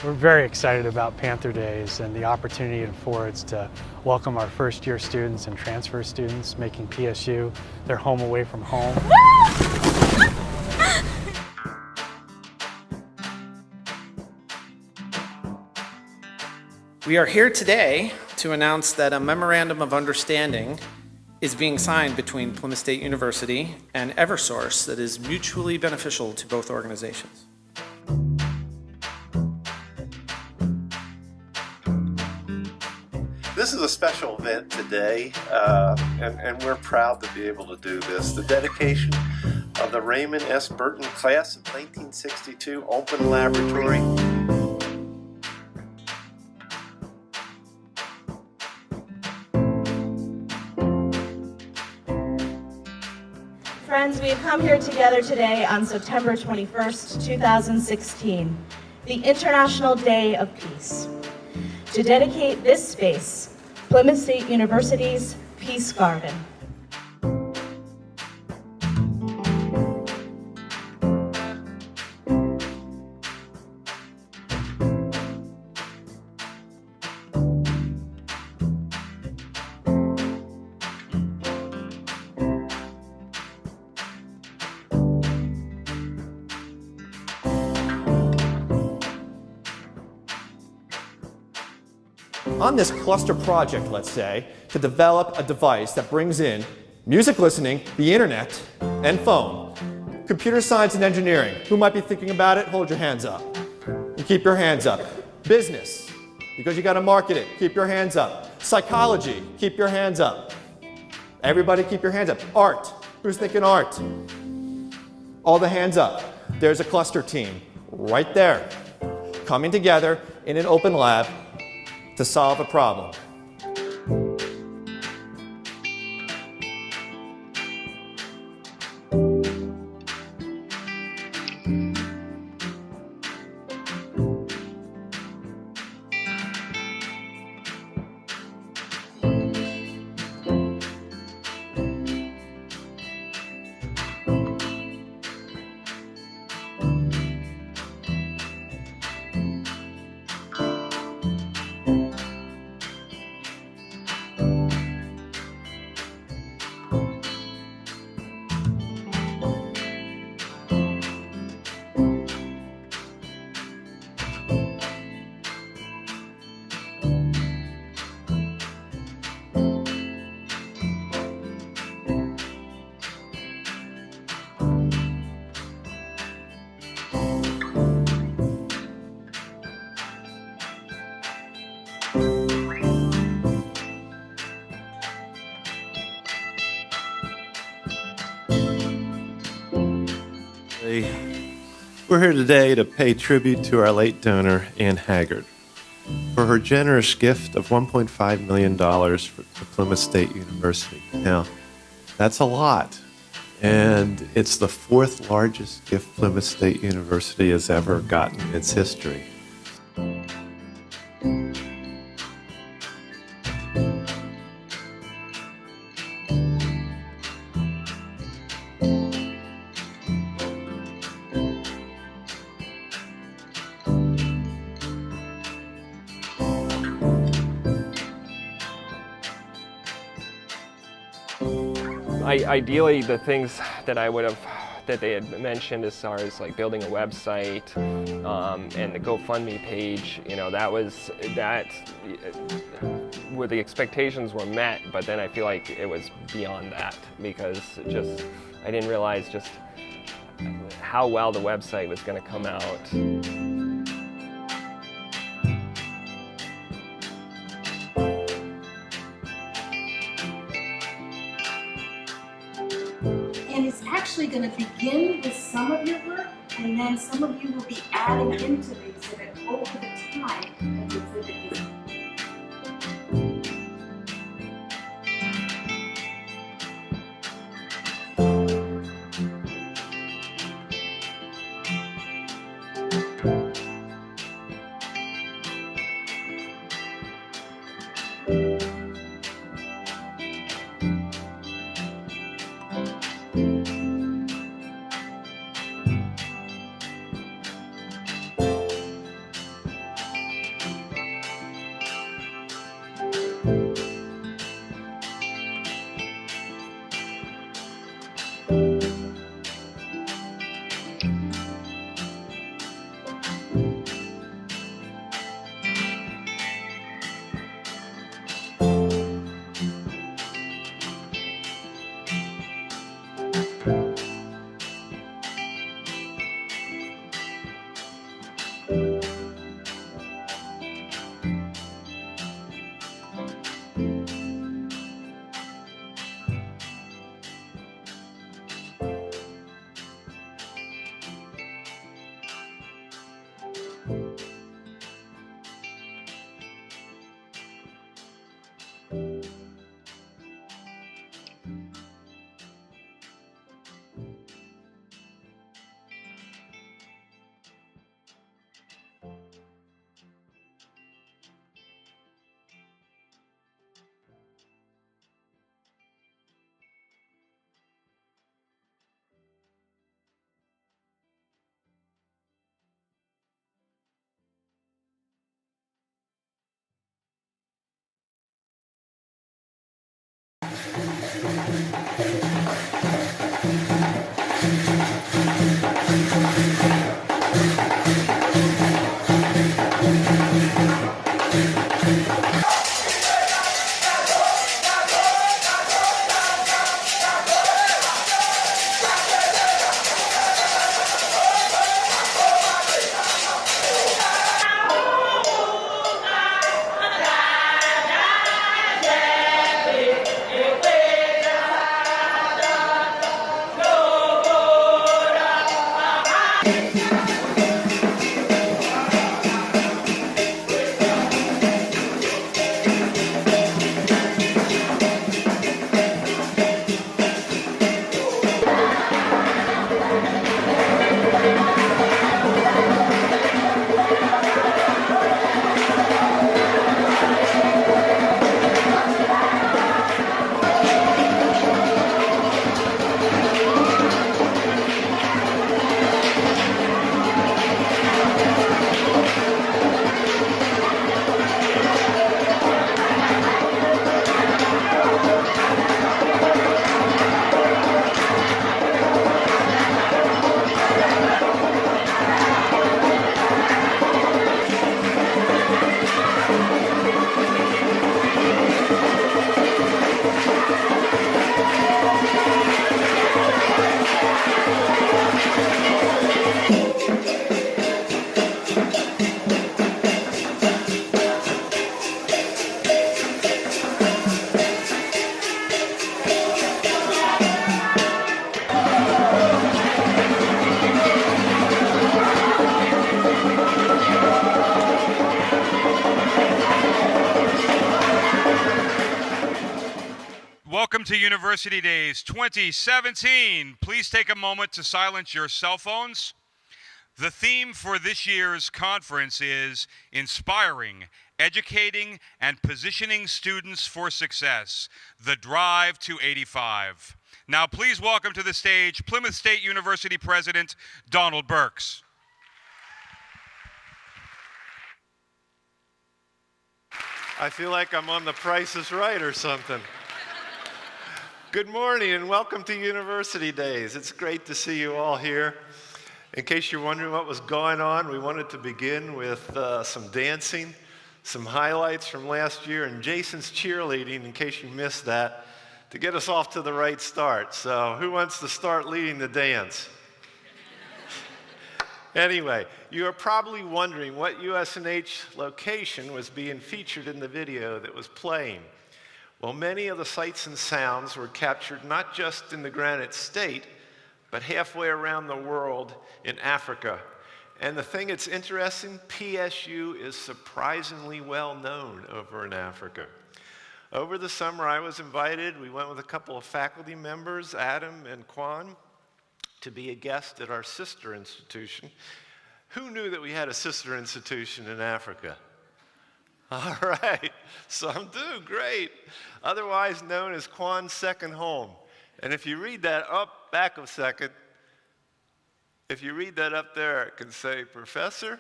We're very excited about Panther Days and the opportunity it affords to welcome our first-year students and transfer students, making PSU their home away from home. We are here today to announce that a Memorandum of Understanding is being signed between Plymouth State University and Eversource that is mutually beneficial to both organizations. This is a special event today, and we're proud to be able to do this. The dedication of the Raymond S. Burton class of 1962 Open Laboratory. Friends, we have come here together today on September 21st, 2016, the International Day of Peace, to dedicate this space, Plymouth State University's Peace Garden. On this cluster project, let's say, to develop a device that brings in music listening, the internet, and phone. Computer science and engineering. Who might be thinking about it? Hold your hands up. And keep your hands up. Business, because you got to market it. Keep your hands up. Psychology, keep your hands up. Everybody keep your hands up. Art, who's thinking art? All the hands up. There's a cluster team right there, coming together in an open lab to solve a problem. We're here today to pay tribute to our late donor, Ann Haggard, for her generous gift of $1.5 million to Plymouth State University. Now, that's a lot, and it's the fourth largest gift Plymouth State University has ever gotten in its history. Ideally, the things that they had mentioned as far as like building a website and the GoFundMe page, you know, where the expectations were met, but then I feel like it was beyond that because I didn't realize just how well the website was going to come out. And it's actually going to begin with some of your work, and then some of you will be adding into the exhibit over the time that the exhibit is. Welcome to University Days 2017. Please take a moment to silence your cell phones. The theme for this year's conference is Inspiring, Educating, and Positioning Students for Success, The Drive to 85. Now please welcome to the stage Plymouth State University President Donald Burks. I feel like I'm on The Price is Right or something. Good morning and welcome to University Days. It's great to see you all here. In case you're wondering what was going on, we wanted to begin with some dancing, some highlights from last year, and Jason's cheerleading, in case you missed that, to get us off to the right start. So who wants to start leading the dance? Anyway, you are probably wondering what USNH location was being featured in the video that was playing. Well, many of the sights and sounds were captured not just in the Granite State, but halfway around the world in Africa. And the thing that's interesting, PSU is surprisingly well known over in Africa. Over the summer, I was invited. We went with a couple of faculty members, Adam and Kwan, to be a guest at our sister institution. Who knew that we had a sister institution in Africa? All right, some do, great. Otherwise known as Kwan's second home. And if you read that up, back a second, if you read that up there, it can say Professor,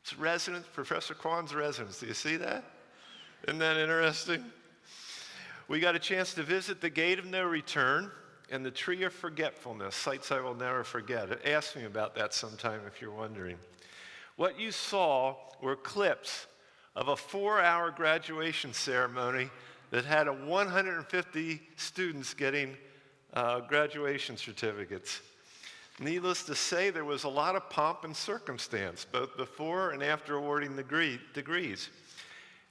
it's residence, Professor Kwan's residence. Do you see that? Isn't that interesting? We got a chance to visit the Gate of No Return and the Tree of Forgetfulness, sites I will never forget. Ask me about that sometime if you're wondering. What you saw were clips of a 4-hour graduation ceremony that had 150 students getting graduation certificates. Needless to say, there was a lot of pomp and circumstance, both before and after awarding degrees.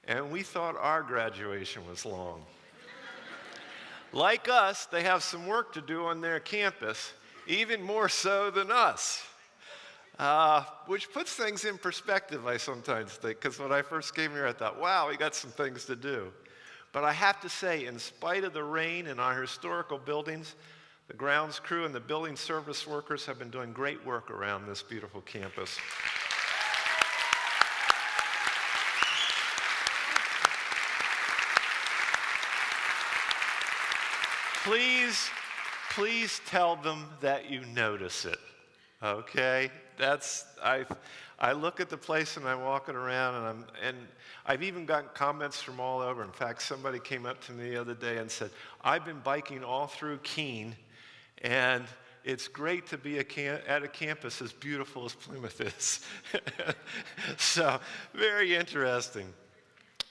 And we thought our graduation was long. Like us, they have some work to do on their campus, even more so than us. Which puts things in perspective, I sometimes think, because when I first came here, I thought, wow, we got some things to do. But I have to say, in spite of the rain in our historical buildings, the grounds crew and the building service workers have been doing great work around this beautiful campus. Please tell them that you notice it, okay? I look at the place and I'm walking around and I've even gotten comments from all over. In fact, somebody came up to me the other day and said, I've been biking all through Keene and it's great to be at a campus as beautiful as Plymouth is. So, very interesting.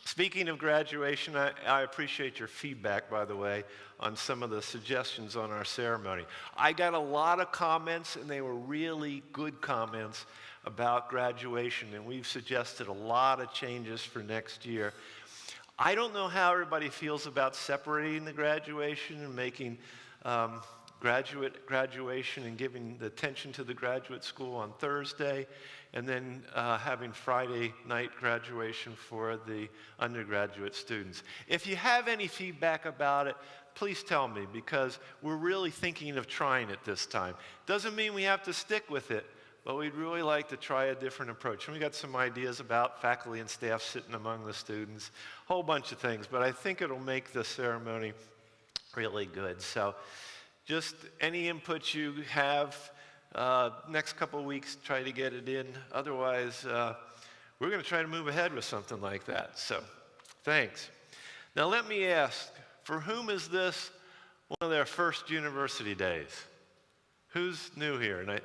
Speaking of graduation, I appreciate your feedback, by the way, on some of the suggestions on our ceremony. I got a lot of comments, and they were really good comments about graduation, and we've suggested a lot of changes for next year. I don't know how everybody feels about separating the graduation and making graduation and giving the attention to the graduate school on Thursday, and then having Friday night graduation for the undergraduate students. If you have any feedback about it, please tell me, because we're really thinking of trying it this time. Doesn't mean we have to stick with it, but we'd really like to try a different approach. And we got some ideas about faculty and staff sitting among the students, a whole bunch of things, but I think it'll make the ceremony really good. So just any input you have, next couple of weeks, try to get it in. Otherwise, we're going to try to move ahead with something like that. So, thanks. Now, let me ask, for whom is this one of their first university days? Who's new here? And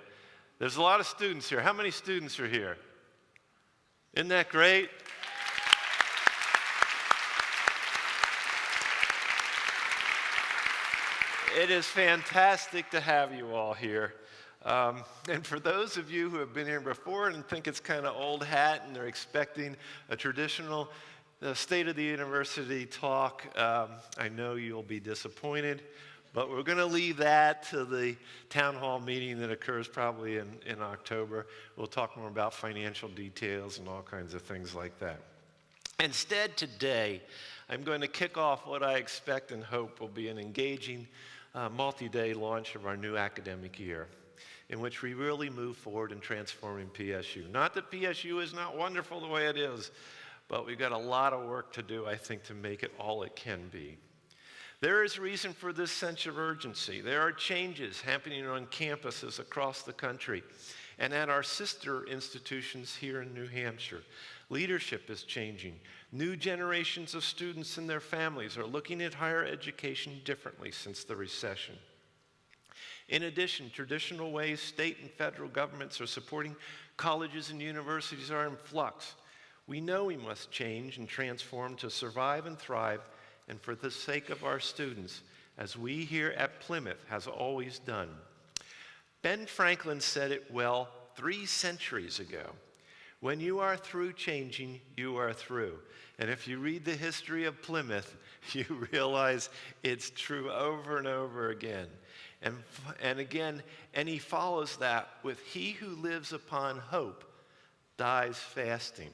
there's a lot of students here. How many students are here? Isn't that great? It is fantastic to have you all here. And for those of you who have been here before and think it's kind of old hat and they're expecting a traditional State of the University talk, I know you'll be disappointed, but we're going to leave that to the town hall meeting that occurs probably in October. We'll talk more about financial details and all kinds of things like that. Instead, today, I'm going to kick off what I expect and hope will be an engaging multi-day launch of our new academic year, in which we really move forward in transforming PSU. Not that PSU is not wonderful the way it is, but we've got a lot of work to do, I think, to make it all it can be. There is reason for this sense of urgency. There are changes happening on campuses across the country and at our sister institutions here in New Hampshire. Leadership is changing. New generations of students and their families are looking at higher education differently since the recession. In addition, traditional ways state and federal governments are supporting colleges and universities are in flux. We know we must change and transform to survive and thrive, and for the sake of our students, as we here at Plymouth has always done. Ben Franklin said it well 3 centuries ago. When you are through changing, you are through. And if you read the history of Plymouth, you realize it's true over and over again. And again, and he follows that with, "He who lives upon hope dies fasting."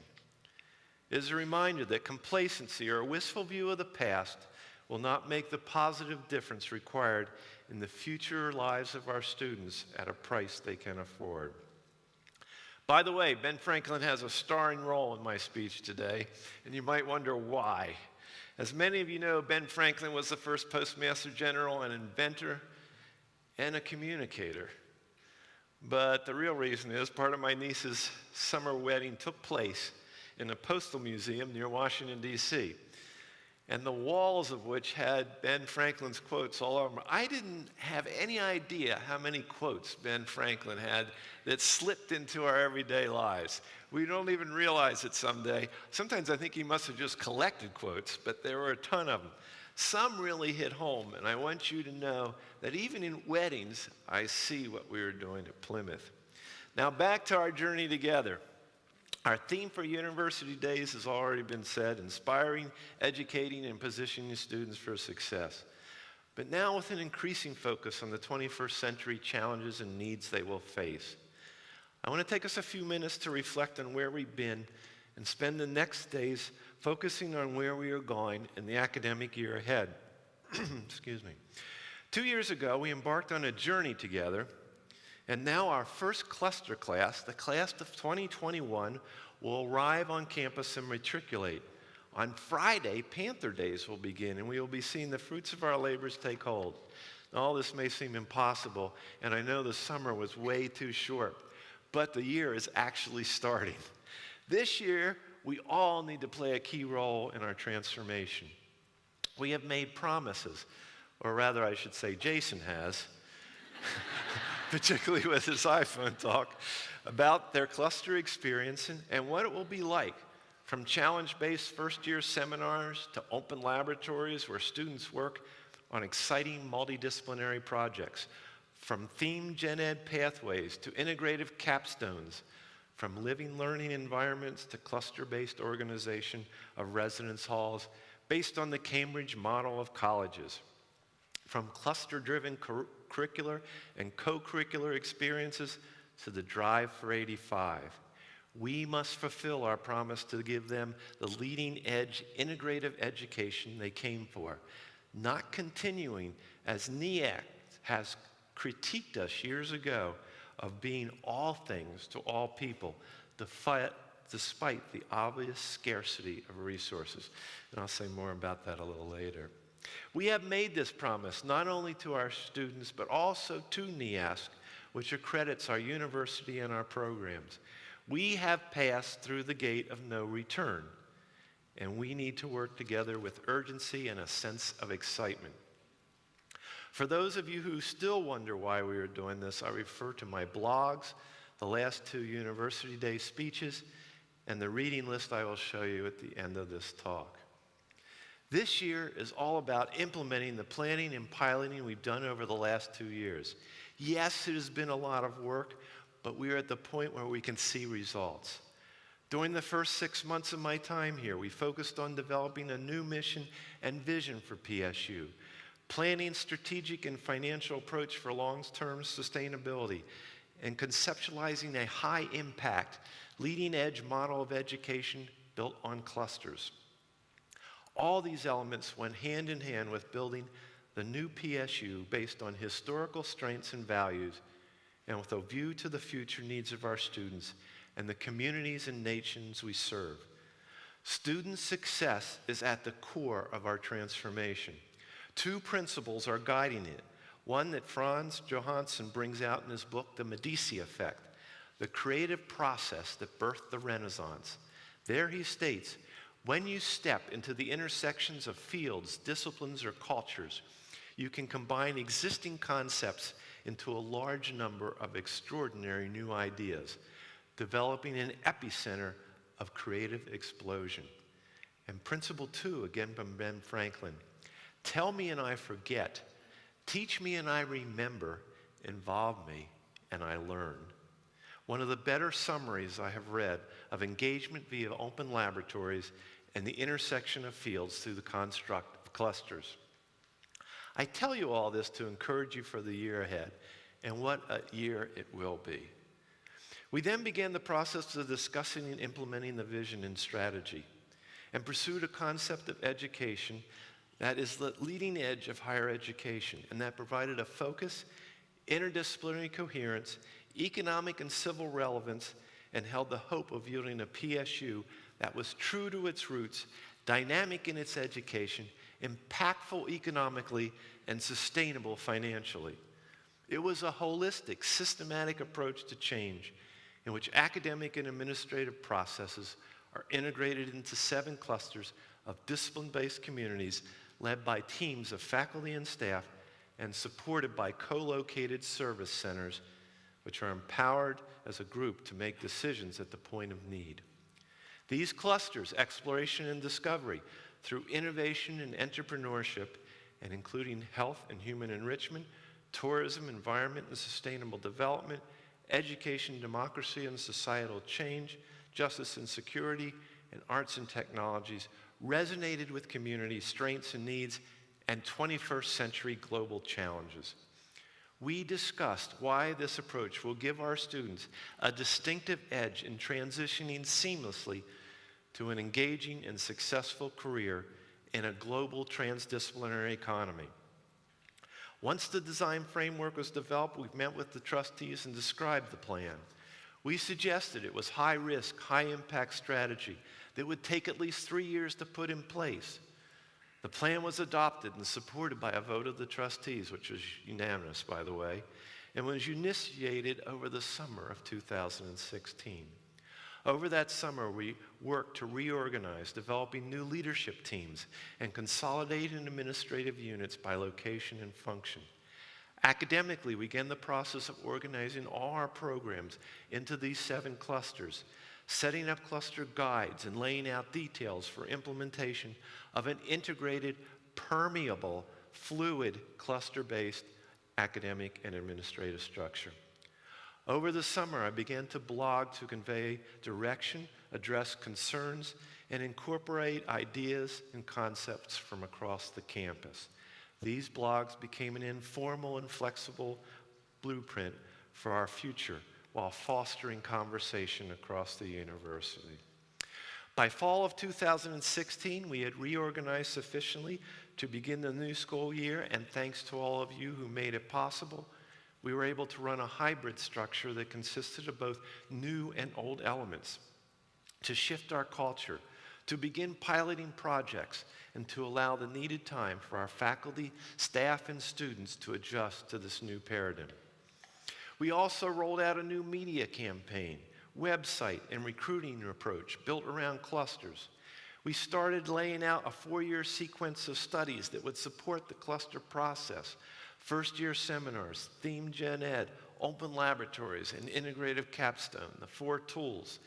It is a reminder that complacency or a wistful view of the past will not make the positive difference required in the future lives of our students at a price they can afford. By the way, Ben Franklin has a starring role in my speech today, and you might wonder why. As many of you know, Ben Franklin was the first Postmaster General, an inventor, and a communicator. But the real reason is part of my niece's summer wedding took place in a postal museum near Washington, D.C., and the walls of which had Ben Franklin's quotes all over them. I didn't have any idea how many quotes Ben Franklin had that slipped into our everyday lives. We don't even realize it someday. Sometimes I think he must have just collected quotes, but there were a ton of them. Some really hit home, and I want you to know that even in weddings, I see what we were doing at Plymouth. Now back to our journey together. Our theme for University Days has already been said: inspiring, educating, and positioning students for success. But now with an increasing focus on the 21st century challenges and needs they will face. I want to take us a few minutes to reflect on where we've been and spend the next days focusing on where we are going in the academic year ahead. Excuse me. 2 years ago, we embarked on a journey together. And now our first cluster class, the class of 2021, will arrive on campus and matriculate. On Friday, Panther Days will begin, and we will be seeing the fruits of our labors take hold. Now, all this may seem impossible, and I know the summer was way too short, but the year is actually starting. This year, we all need to play a key role in our transformation. We have made promises, or rather I should say Jason has, particularly with his iPhone talk, about their cluster experience and what it will be like, from challenge-based first-year seminars to open laboratories where students work on exciting multidisciplinary projects, from themed gen ed pathways to integrative capstones, from living learning environments to cluster-based organization of residence halls based on the Cambridge model of colleges, from cluster-driven curricular and co-curricular experiences to the Drive for 85. We must fulfill our promise to give them the leading-edge integrative education they came for, not continuing, as NEAC has critiqued us years ago, of being all things to all people, despite the obvious scarcity of resources. And I'll say more about that a little later. We have made this promise not only to our students, but also to NEASC, which accredits our university and our programs. We have passed through the gate of no return, and we need to work together with urgency and a sense of excitement. For those of you who still wonder why we are doing this, I refer to my blogs, the last 2 University Day speeches, and the reading list I will show you at the end of this talk. This year is all about implementing the planning and piloting we've done over the last 2 years. Yes, it has been a lot of work, but we are at the point where we can see results. During the first 6 months of my time here, we focused on developing a new mission and vision for PSU, planning strategic and financial approach for long-term sustainability, and conceptualizing a high-impact, leading-edge model of education built on clusters. All these elements went hand in hand with building the new PSU based on historical strengths and values and with a view to the future needs of our students and the communities and nations we serve. Student success is at the core of our transformation. Two principles are guiding it. One that Franz Johansson brings out in his book, The Medici Effect, the creative process that birthed the Renaissance. There he states, when you step into the intersections of fields, disciplines, or cultures, you can combine existing concepts into a large number of extraordinary new ideas, developing an epicenter of creative explosion. And principle 2, again from Ben Franklin, tell me and I forget, teach me and I remember, involve me and I learn. One of the better summaries I have read of engagement via open laboratories and the intersection of fields through the construct of clusters. I tell you all this to encourage you for the year ahead, and what a year it will be. We then began the process of discussing and implementing the vision and strategy, and pursued a concept of education that is the leading edge of higher education, and that provided a focus, interdisciplinary coherence, economic and civil relevance, and held the hope of yielding a PSU that was true to its roots, dynamic in its education, impactful economically, and sustainable financially. It was a holistic, systematic approach to change in which academic and administrative processes are integrated into 7 clusters of discipline-based communities led by teams of faculty and staff and supported by co-located service centers, which are empowered as a group to make decisions at the point of need. These clusters, exploration and discovery, through innovation and entrepreneurship, and including health and human enrichment, tourism, environment and sustainable development, education, democracy and societal change, justice and security, and arts and technologies, resonated with community strengths and needs and 21st century global challenges. We discussed why this approach will give our students a distinctive edge in transitioning seamlessly to an engaging and successful career in a global transdisciplinary economy. Once the design framework was developed, we met with the trustees and described the plan. We suggested it was high-risk, high-impact strategy that would take at least 3 years to put in place. The plan was adopted and supported by a vote of the trustees, which was unanimous, by the way, and was initiated over the summer of 2016. Over that summer, we worked to reorganize, developing new leadership teams and consolidating administrative units by location and function. Academically, we began the process of organizing all our programs into these 7 clusters, setting up cluster guides and laying out details for implementation of an integrated, permeable, fluid, cluster-based academic and administrative structure. Over the summer, I began to blog to convey direction, address concerns, and incorporate ideas and concepts from across the campus. These blogs became an informal and flexible blueprint for our future while fostering conversation across the university. By fall of 2016, we had reorganized sufficiently to begin the new school year, and thanks to all of you who made it possible, we were able to run a hybrid structure that consisted of both new and old elements, to shift our culture, to begin piloting projects, and to allow the needed time for our faculty, staff, and students to adjust to this new paradigm. We also rolled out a new media campaign, website, and recruiting approach built around clusters. We started laying out a 4-year sequence of studies that would support the cluster process: first-year seminars, themed gen ed, open laboratories, and integrative capstone, the 4 tools,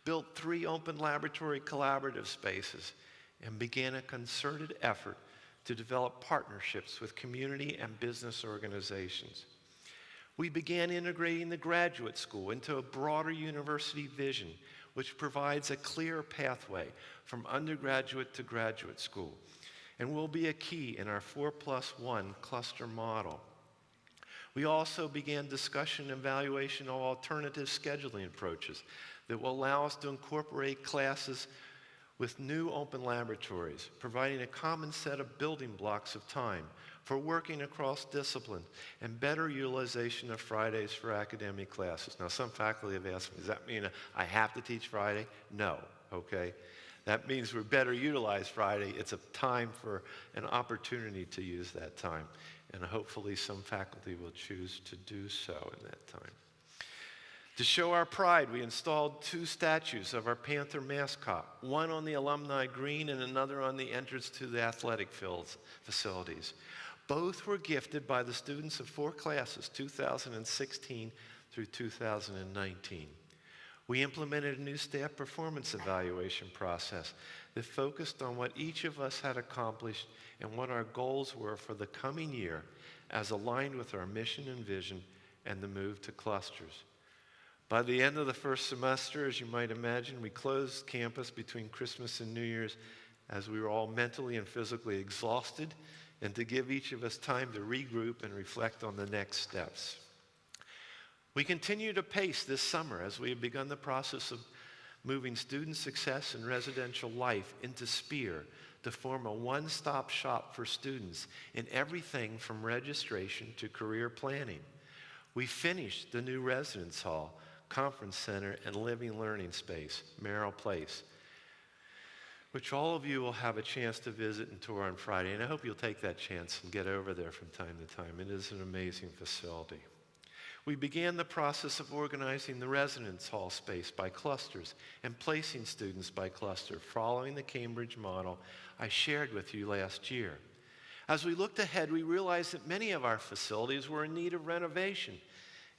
built 3 open laboratory collaborative spaces, and began a concerted effort to develop partnerships with community and business organizations. We began integrating the graduate school into a broader university vision, which provides a clear pathway from undergraduate to graduate school, and will be a key in our 4+1 cluster model. We also began discussion and evaluation of alternative scheduling approaches that will allow us to incorporate classes with new open laboratories, providing a common set of building blocks of time for working across discipline and better utilization of Fridays for academic classes. Now, some faculty have asked me, does that mean I have to teach Friday? No, okay? That means we better utilize Friday. It's a time for an opportunity to use that time. And hopefully some faculty will choose to do so in that time. To show our pride, we installed 2 statues of our Panther mascot, one on the alumni green and another on the entrance to the athletic fields facilities. Both were gifted by the students of 4 classes, 2016 through 2019. We implemented a new staff performance evaluation process that focused on what each of us had accomplished and what our goals were for the coming year as aligned with our mission and vision and the move to clusters. By the end of the first semester, as you might imagine, we closed campus between Christmas and New Year's as we were all mentally and physically exhausted, and to give each of us time to regroup and reflect on the next steps. We continue to pace this summer as we have begun the process of moving student success and residential life into SPEAR to form a one-stop shop for students in everything from registration to career planning. We finished the new residence hall, conference center, and living learning space, Merrill Place, which all of you will have a chance to visit and tour on Friday. And I hope you'll take that chance and get over there from time to time. It is an amazing facility. We began the process of organizing the residence hall space by clusters and placing students by cluster, following the Cambridge model I shared with you last year. As we looked ahead, we realized that many of our facilities were in need of renovation,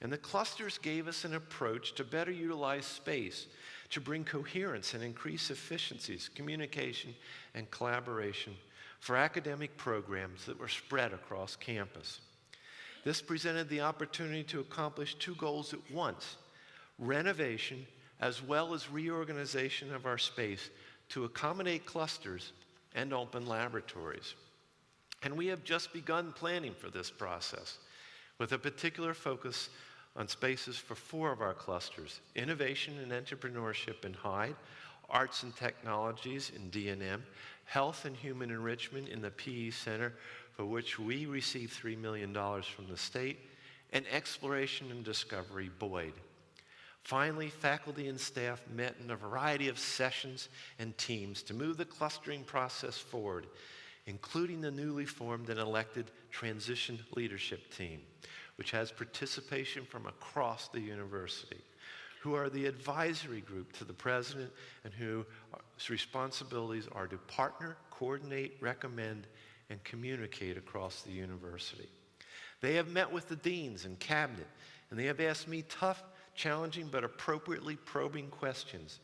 and the clusters gave us an approach to better utilize space, to bring coherence and increase efficiencies, communication, and collaboration for academic programs that were spread across campus. This presented the opportunity to accomplish 2 goals at once: renovation as well as reorganization of our space to accommodate clusters and open laboratories. And we have just begun planning for this process, with a particular focus on spaces for 4 of our clusters: innovation and entrepreneurship in Hyde, arts and technologies in D&M, health and human enrichment in the PE Center, for which we received $3 million from the state, and exploration and discovery, Boyd. Finally, faculty and staff met in a variety of sessions and teams to move the clustering process forward, including the newly formed and elected transition leadership team, which has participation from across the university, who are the advisory group to the president and whose responsibilities are to partner, coordinate, recommend, and communicate across the university. They have met with the deans and cabinet, and they have asked me tough, challenging, but appropriately probing questions.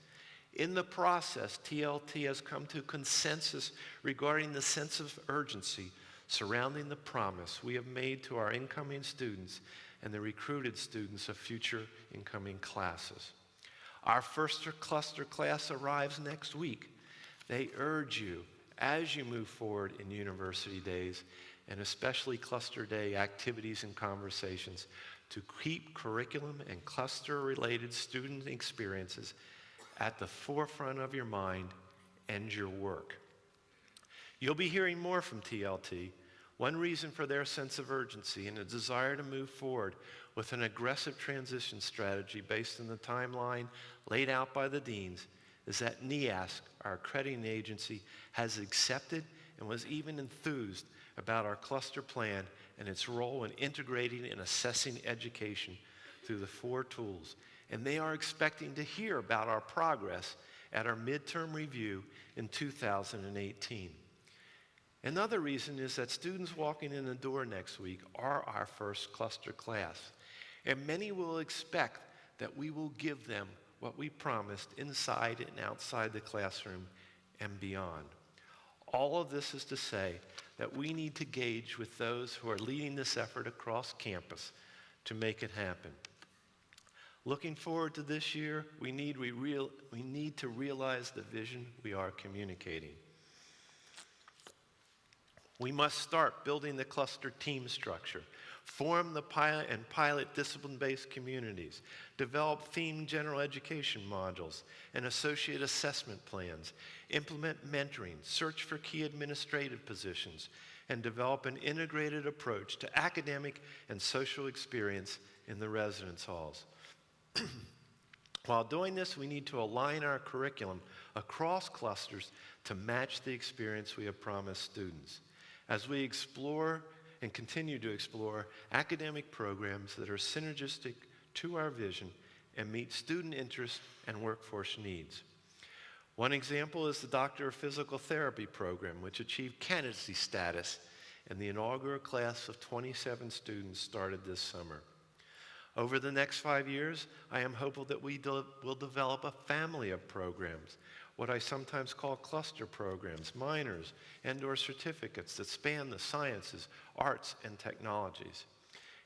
In the process, TLT has come to consensus regarding the sense of urgency surrounding the promise we have made to our incoming students and the recruited students of future incoming classes. Our first cluster class arrives next week. They urge you, as you move forward in university days, and especially cluster day activities and conversations, to keep curriculum and cluster-related student experiences at the forefront of your mind and your work. You'll be hearing more from TLT. One reason for their sense of urgency and a desire to move forward with an aggressive transition strategy based on the timeline laid out by the deans is that NEASC, our accrediting agency, has accepted and was even enthused about our cluster plan and its role in integrating and assessing education through the 4 tools. And they are expecting to hear about our progress at our midterm review in 2018. Another reason is that students walking in the door next week are our first cluster class, and many will expect that we will give them what we promised inside and outside the classroom and beyond. All of this is to say that we need to gauge with those who are leading this effort across campus to make it happen. Looking forward to this year, we need to realize the vision we are communicating. We must start building the cluster team structure, form the pilot discipline-based communities, develop themed general education modules and associate assessment plans, implement mentoring, search for key administrative positions, and develop an integrated approach to academic and social experience in the residence halls. While doing this, we need to align our curriculum across clusters to match the experience we have promised students. As we explore and continue to explore academic programs that are synergistic to our vision and meet student interests and workforce needs. One example is the Doctor of Physical Therapy program, which achieved candidacy status, and the inaugural class of 27 students started this summer. Over the next 5 years, I am hopeful that we will develop a family of programs, what I sometimes call cluster programs, minors, and/or certificates that span the sciences, arts, and technologies.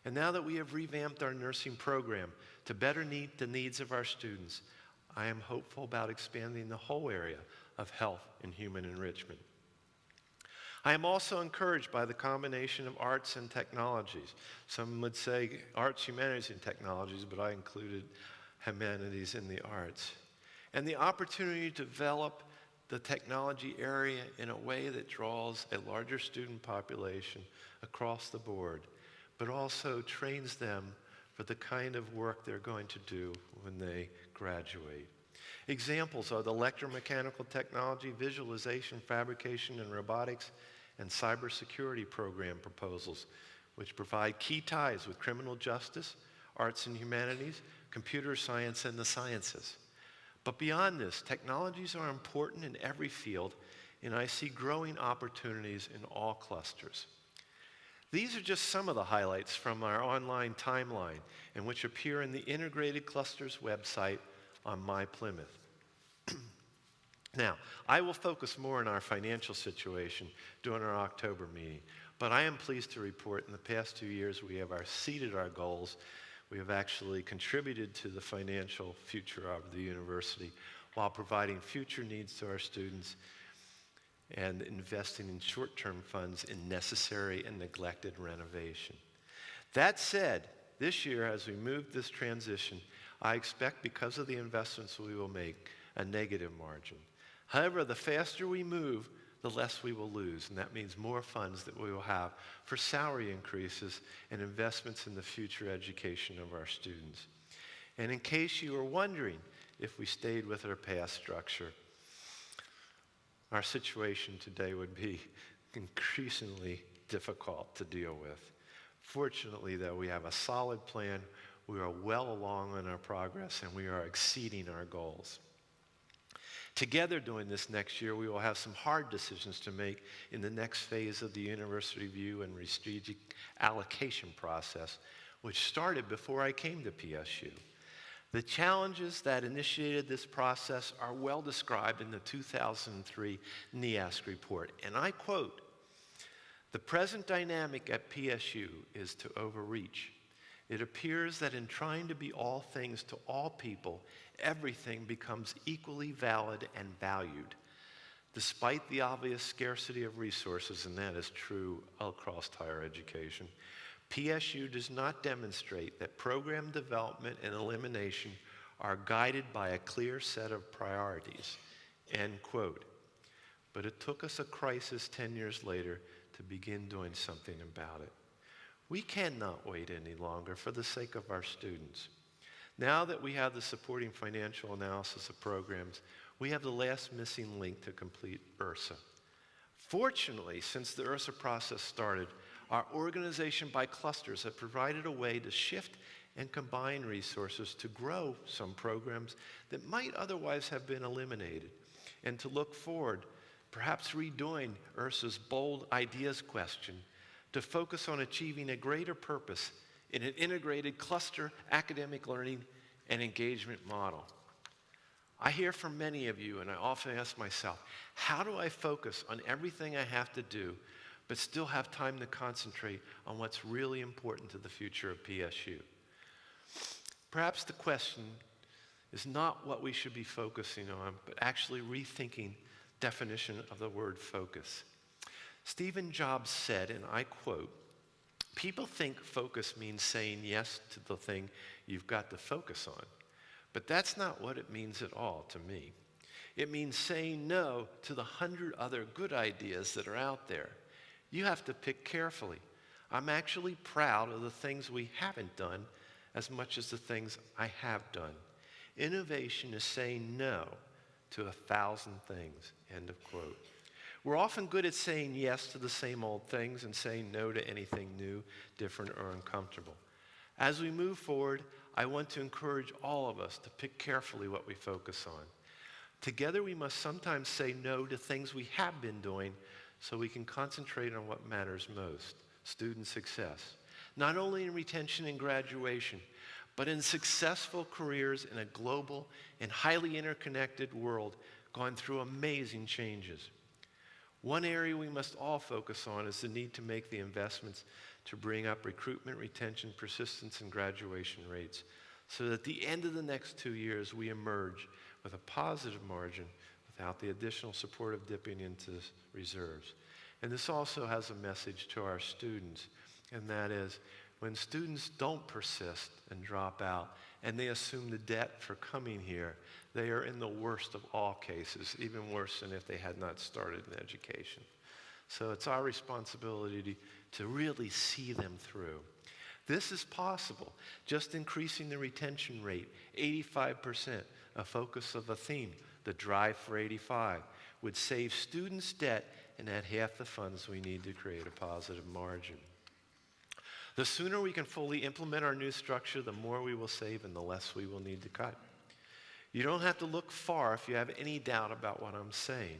And now that we have revamped our nursing program to better meet the needs of our students, I am hopeful about expanding the whole area of health and human enrichment. I am also encouraged by the combination of arts and technologies. Some would say arts, humanities, and technologies, but I included humanities in the arts. And the opportunity to develop the technology area in a way that draws a larger student population across the board, but also trains them for the kind of work they're going to do when they graduate. Examples are the electromechanical technology, visualization, fabrication, and robotics, and cybersecurity program proposals, which provide key ties with criminal justice, arts and humanities, computer science, and the sciences. But beyond this, technologies are important in every field, and I see growing opportunities in all clusters. These are just some of the highlights from our online timeline, and which appear in the Integrated Clusters website on My Plymouth. Now, I will focus more on our financial situation during our October meeting, but I am pleased to report in the past 2 years we have exceeded our goals. We have actually contributed to the financial future of the university while providing future needs to our students and investing in short-term funds in necessary and neglected renovation. That said, this year, as we move this transition, I expect, because of the investments we will make, a negative margin. However, the faster we move, the less we will lose, and that means more funds that we will have for salary increases and investments in the future education of our students. And in case you are wondering if we stayed with our past structure, our situation today would be increasingly difficult to deal with. Fortunately, though, we have a solid plan. We are well along in our progress, and we are exceeding our goals. Together during this next year, we will have some hard decisions to make in the next phase of the university review and strategic allocation process, which started before I came to PSU. The challenges that initiated this process are well described in the 2003 NEASC report, and I quote, "The present dynamic at PSU is to overreach. It appears that in trying to be all things to all people, everything becomes equally valid and valued. Despite the obvious scarcity of resources," and that is true across higher education, "PSU does not demonstrate that program development and elimination are guided by a clear set of priorities," end quote. But it took us a crisis 10 years later to begin doing something about it. We cannot wait any longer for the sake of our students. Now that we have the supporting financial analysis of programs, we have the last missing link to complete IRSA. Fortunately, since the IRSA process started, our organization by clusters have provided a way to shift and combine resources to grow some programs that might otherwise have been eliminated, and to look forward, perhaps redoing IRSA's bold ideas question, to focus on achieving a greater purpose in an integrated cluster academic learning and engagement model. I hear from many of you, and I often ask myself, how do I focus on everything I have to do, but still have time to concentrate on what's really important to the future of PSU? Perhaps the question is not what we should be focusing on, but actually rethinking definition of the word focus. Stephen Jobs said, and I quote, People think focus means saying yes to the thing you've got to focus on. But that's not what it means at all to me. It means saying no to the 100 other good ideas that are out there. You have to pick carefully. I'm actually proud of the things we haven't done as much as the things I have done. Innovation is saying no to 1,000 things, end of quote. We're often good at saying yes to the same old things and saying no to anything new, different, or uncomfortable. As we move forward, I want to encourage all of us to pick carefully what we focus on. Together, we must sometimes say no to things we have been doing so we can concentrate on what matters most, student success. Not only in retention and graduation, but in successful careers in a global and highly interconnected world going through amazing changes. One area we must all focus on is the need to make the investments to bring up recruitment, retention, persistence, and graduation rates so that at the end of the next 2 years we emerge with a positive margin without the additional support of dipping into reserves. And this also has a message to our students, and that is when students don't persist and drop out and they assume the debt for coming here, they are in the worst of all cases, even worse than if they had not started in education. So it's our responsibility to really see them through. This is possible. Just increasing the retention rate, 85%, a focus of a theme, the drive for 85, would save students debt and add half the funds we need to create a positive margin. The sooner we can fully implement our new structure, the more we will save and the less we will need to cut. You don't have to look far if you have any doubt about what I'm saying.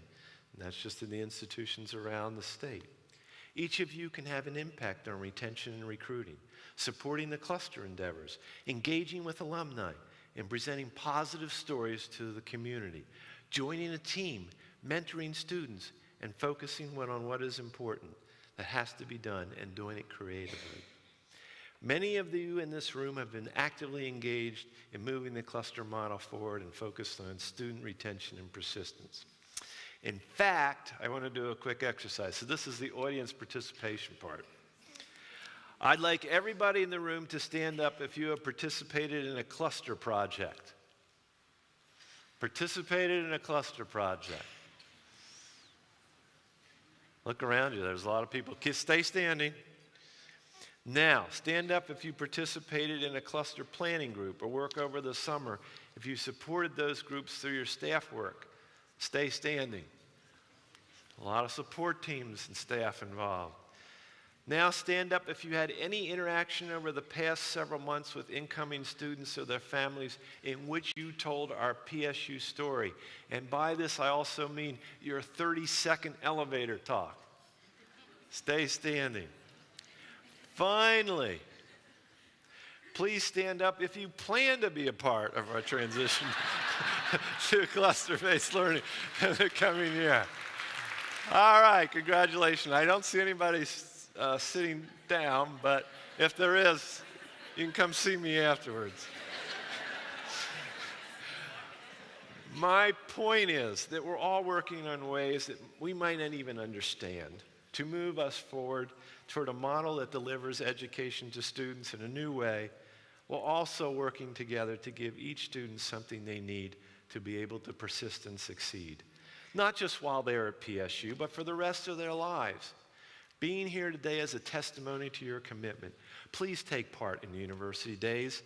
And that's just in the institutions around the state. Each of you can have an impact on retention and recruiting, supporting the cluster endeavors, engaging with alumni, and presenting positive stories to the community, joining a team, mentoring students, and focusing on what is important that has to be done and doing it creatively. Many of you in this room have been actively engaged in moving the cluster model forward and focused on student retention and persistence. In fact, I want to do a quick exercise. So this is the audience participation part. I'd like everybody in the room to stand up if you have participated in a cluster project. Participated in a cluster project. Look around you. There's a lot of people. Stay standing. Now, stand up if you participated in a cluster planning group or work over the summer. If you supported those groups through your staff work, stay standing. A lot of support teams and staff involved. Now stand up if you had any interaction over the past several months with incoming students or their families in which you told our PSU story. And by this I also mean your 30-second elevator talk. Stay standing. Finally, please stand up if you plan to be a part of our transition to cluster-based learning in the coming year. All right, congratulations. I don't see anybody sitting down, but if there is, you can come see me afterwards. My point is that we're all working on ways that we might not even understand to move us forward toward a model that delivers education to students in a new way, while also working together to give each student something they need to be able to persist and succeed. Not just while they're at PSU, but for the rest of their lives. Being here today is a testimony to your commitment. Please take part in the University Days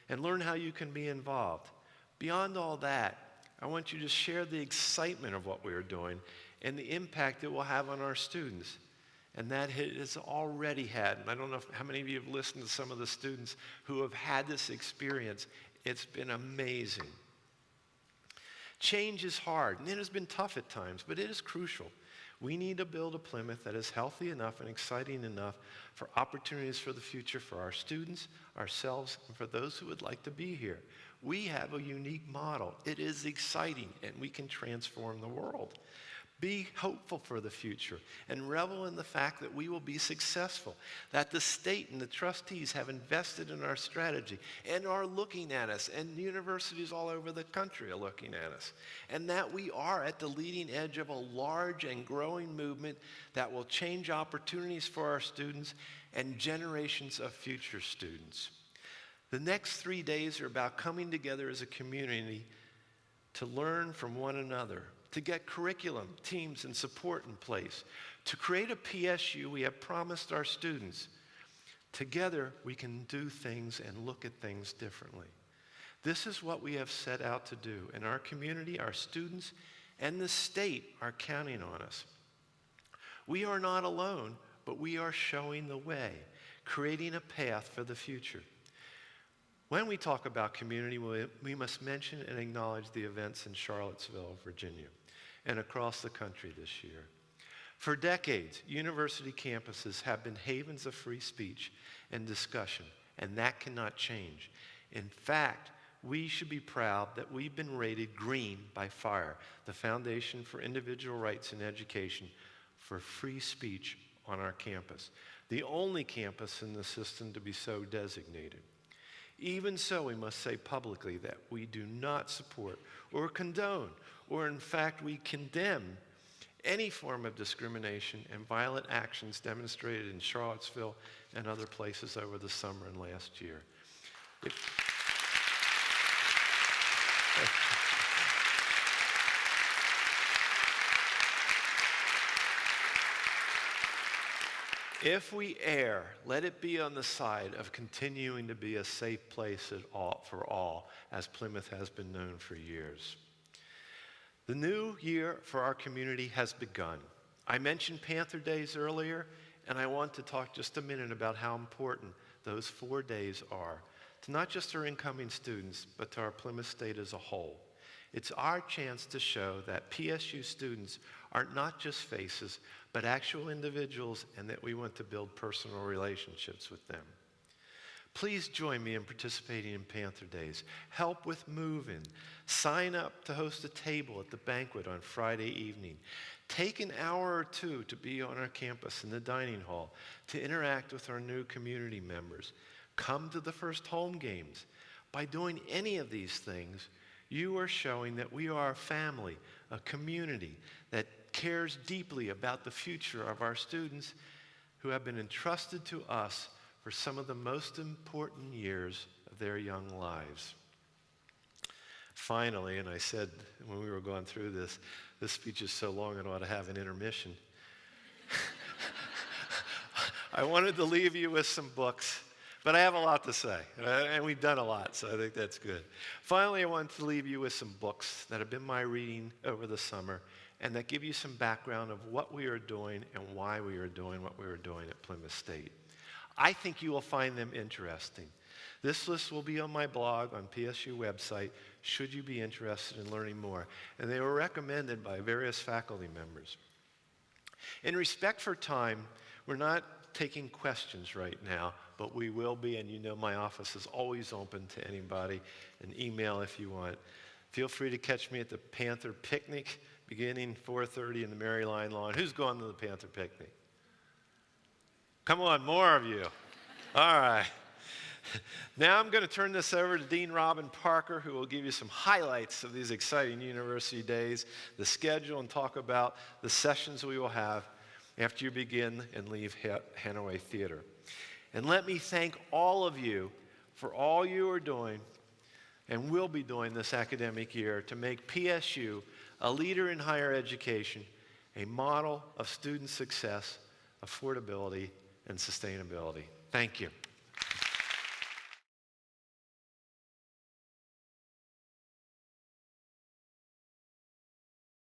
and learn how you can be involved. Beyond all that, I want you to share the excitement of what we are doing and the impact it will have on our students. And that it has already had, and I don't know how many of you have listened to some of the students who have had this experience. It's been amazing. Change is hard, and it has been tough at times, but it is crucial. We need to build a Plymouth that is healthy enough and exciting enough for opportunities for the future for our students, ourselves, and for those who would like to be here. We have a unique model. It is exciting, and we can transform the world. Be hopeful for the future and revel in the fact that we will be successful, that the state and the trustees have invested in our strategy and are looking at us, and universities all over the country are looking at us, and that we are at the leading edge of a large and growing movement that will change opportunities for our students and generations of future students. The next 3 days are about coming together as a community to learn from one another, to get curriculum, teams, and support in place, to create a PSU we have promised our students. Together, we can do things and look at things differently. This is what we have set out to do, and our community, our students, and the state are counting on us. We are not alone, but we are showing the way, creating a path for the future. When we talk about community, we must mention and acknowledge the events in Charlottesville, Virginia, and across the country this year. For decades, university campuses have been havens of free speech and discussion, and that cannot change. In fact, we should be proud that we've been rated green by FIRE, the Foundation for Individual Rights in Education, for free speech on our campus, the only campus in the system to be so designated. Even so, we must say publicly that we do not support or condone, or in fact we condemn any form of discrimination and violent actions demonstrated in Charlottesville and other places over the summer and last year. If we err, let it be on the side of continuing to be a safe place for all, as Plymouth has been known for years. The new year for our community has begun. I mentioned Panther Days earlier, and I want to talk just a minute about how important those 4 days are to not just our incoming students, but to our Plymouth State as a whole. It's our chance to show that PSU students are not just faces, but actual individuals, and that we want to build personal relationships with them. Please join me in participating in Panther Days. Help with move-in. Sign up to host a table at the banquet on Friday evening. Take an hour or two to be on our campus in the dining hall to interact with our new community members. Come to the first home games. By doing any of these things, you are showing that we are a family, a community that cares deeply about the future of our students who have been entrusted to us for some of the most important years of their young lives. Finally, and I said when we were going through this speech is so long it ought to have an intermission. I wanted to leave you with some books, but I have a lot to say, and we've done a lot, so I think that's good. Finally, I want to leave you with some books that have been my reading over the summer and that give you some background of what we are doing and why we are doing what we are doing at Plymouth State. I think you will find them interesting. This list will be on my blog on PSU website, should you be interested in learning more, and they were recommended by various faculty members. In respect for time, we're not taking questions right now, but we will be, and you know my office is always open to anybody, and email if you want. Feel free to catch me at the Panther Picnic, beginning 4:30 in the Maryline Lawn. Who's going to the Panther Picnic? Come on, more of you. All right. Now I'm going to turn this over to Dean Robin Parker, who will give you some highlights of these exciting university days, the schedule, and talk about the sessions we will have after you begin and leave Hanaway Theater. And let me thank all of you for all you are doing and will be doing this academic year to make PSU a leader in higher education, a model of student success, affordability, and sustainability. Thank you.